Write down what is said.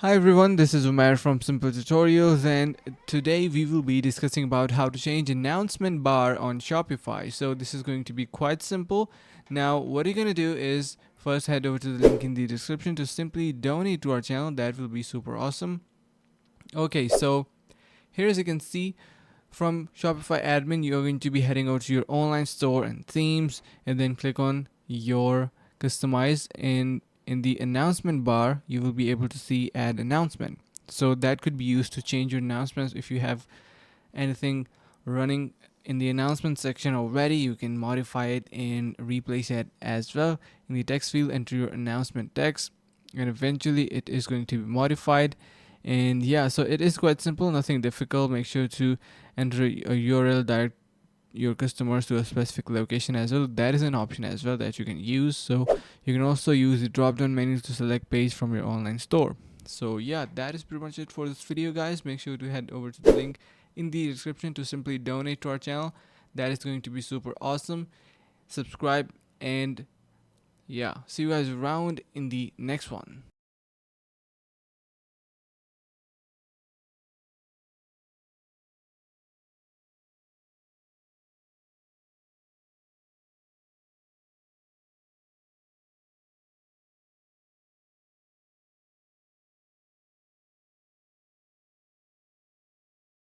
Hi everyone, this is Umair from Simple Tutorials, and today we will be discussing about how to change announcement bar on Shopify. So this is going to be quite simple. Now what you're going to do is first head over to the link in the description to simply donate to our channel. That will be super awesome. Okay, so here as you can see from Shopify admin, you're going to be heading over to your online store and themes, and then click on your customize, and in the announcement bar you will be able to see add announcement. So that could be used to change your announcements. If you have anything running in the announcement section already, you can modify it and replace it as well. In the text field, enter your announcement text, and eventually it is going to be modified. And yeah, so it is quite simple, nothing difficult. Make sure to enter a URL direct your customers to a specific location as well. That is an option as well that you can use. So you can also use the drop down menu to select page from your online store. So yeah, that is pretty much it for this video, guys. Make sure to head over to the link in the description to simply donate to our channel. That is going to be super awesome. Subscribe, and yeah, see you guys around in the next one.